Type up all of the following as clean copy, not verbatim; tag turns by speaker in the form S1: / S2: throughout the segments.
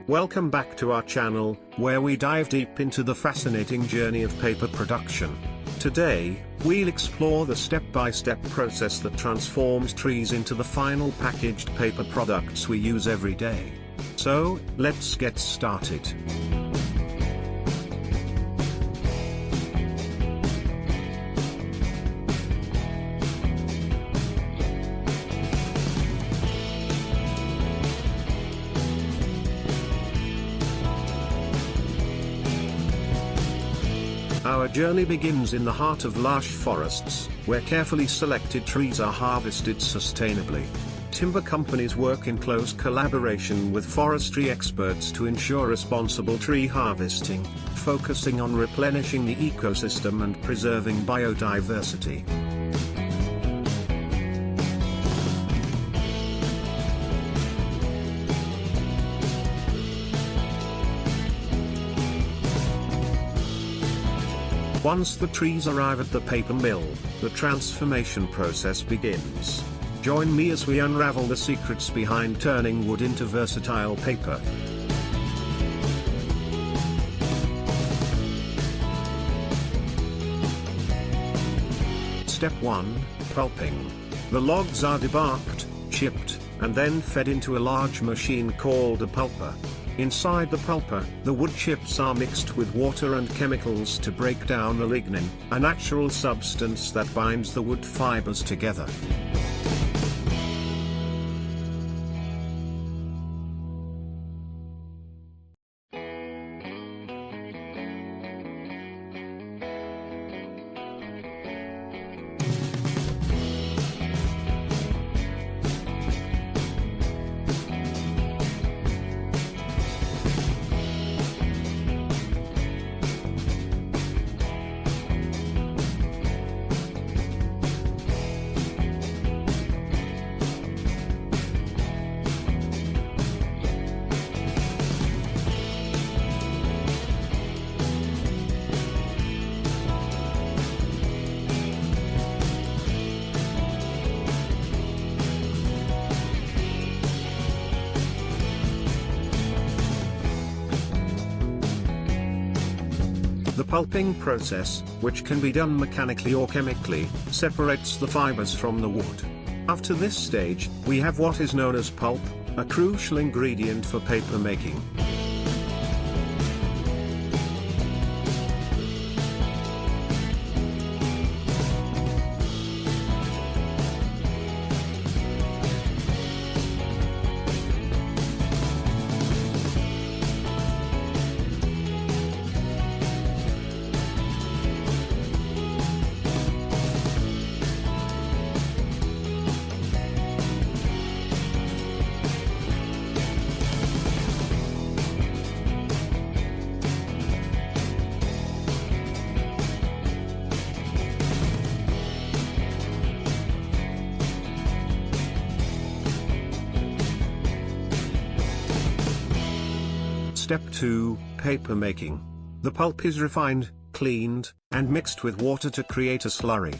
S1: Welcome back to our channel, where we dive deep into the fascinating journey of paper production. Today, we'll explore the step-by-step process that transforms trees into the final packaged paper products we use every day. So, let's get started. Our journey begins in the heart of lush forests, where carefully selected trees are harvested sustainably. Timber companies work in close collaboration with forestry experts to ensure responsible tree harvesting, focusing on replenishing the ecosystem and preserving biodiversity. Once the trees arrive at the paper mill, the transformation process begins. Join me as we unravel the secrets behind turning wood into versatile paper. Step 1, Pulping. The logs are debarked, chipped, and then fed into a large machine called a pulper. Inside the pulper, the wood chips are mixed with water and chemicals to break down the lignin, a natural substance that binds the wood fibers together. The pulping process, which can be done mechanically or chemically, separates the fibers from the wood. After this stage, we have what is known as pulp, a crucial ingredient for paper making. Step 2, Paper making. The pulp is refined, cleaned, and mixed with water to create a slurry.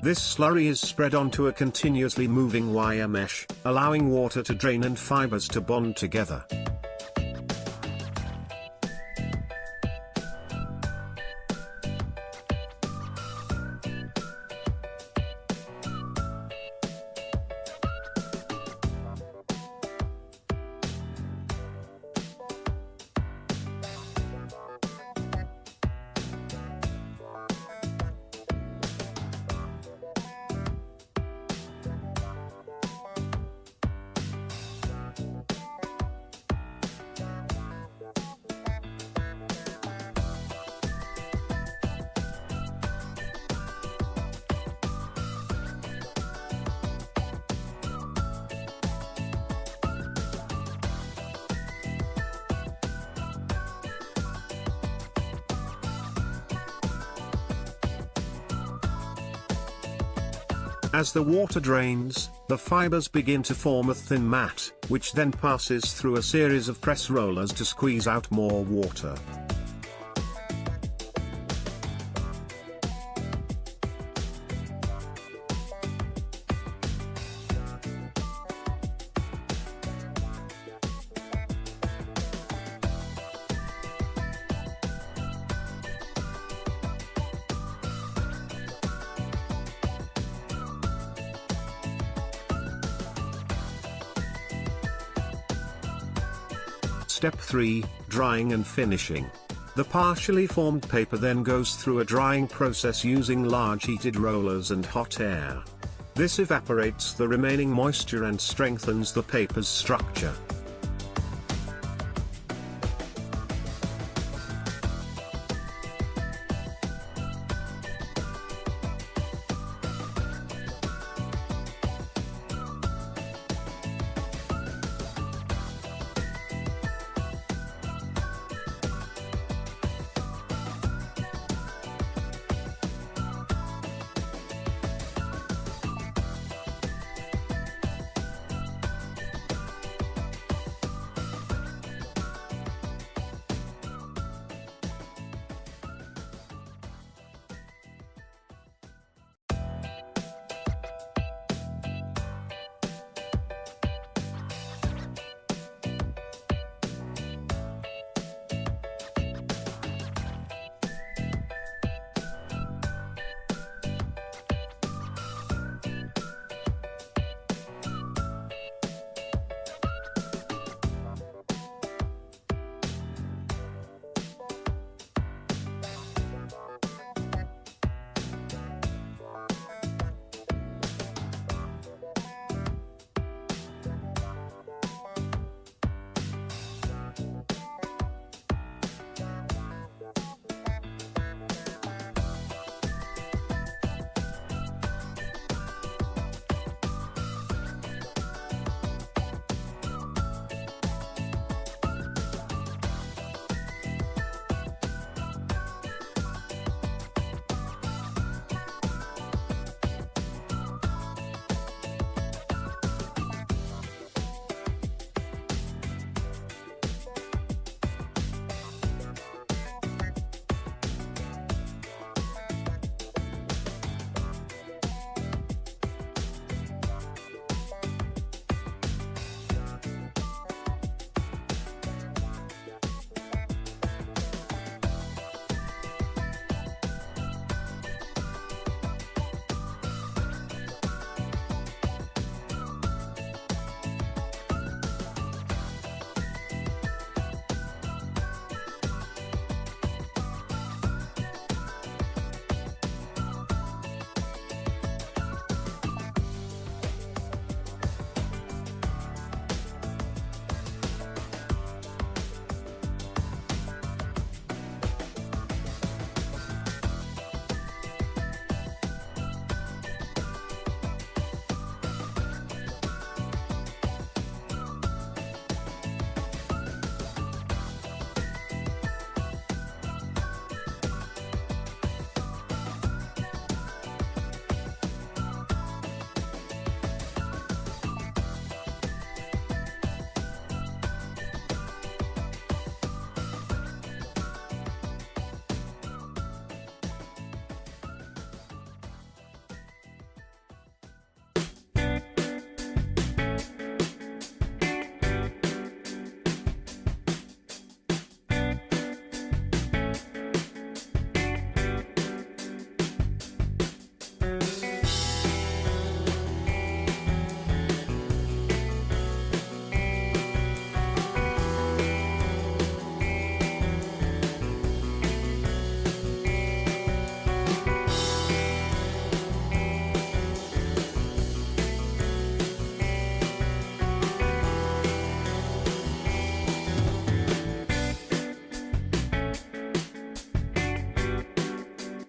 S1: This slurry is spread onto a continuously moving wire mesh, allowing water to drain and fibers to bond together. As the water drains, the fibers begin to form a thin mat, which then passes through a series of press rollers to squeeze out more water. Step 3, Drying and Finishing. The partially formed paper then goes through a drying process using large heated rollers and hot air. This evaporates the remaining moisture and strengthens the paper's structure.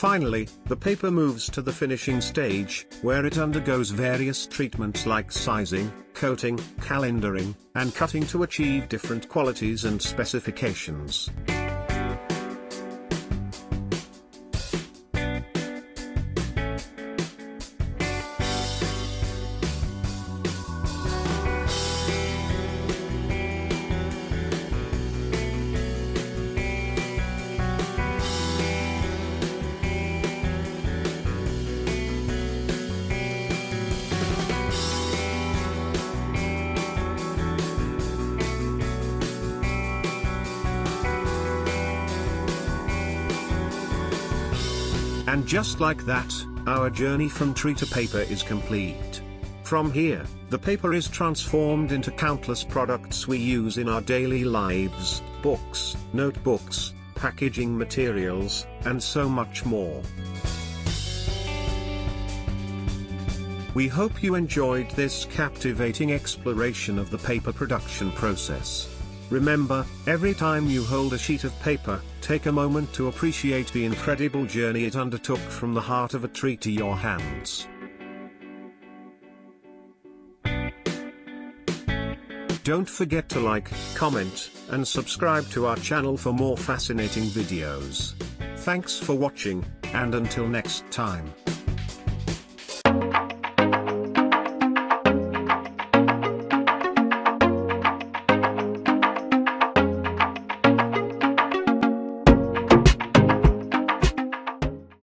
S1: Finally, the paper moves to the finishing stage, where it undergoes various treatments like sizing, coating, calendaring, and cutting to achieve different qualities and specifications. And just like that, our journey from tree to paper is complete. From here, the paper is transformed into countless products we use in our daily lives: books, notebooks, packaging materials, and so much more. We hope you enjoyed this captivating exploration of the paper production process. Remember, every time you hold a sheet of paper, take a moment to appreciate the incredible journey it undertook from the heart of a tree to your hands. Don't forget to like, comment, and subscribe to our channel for more fascinating videos. Thanks for watching, and until next time.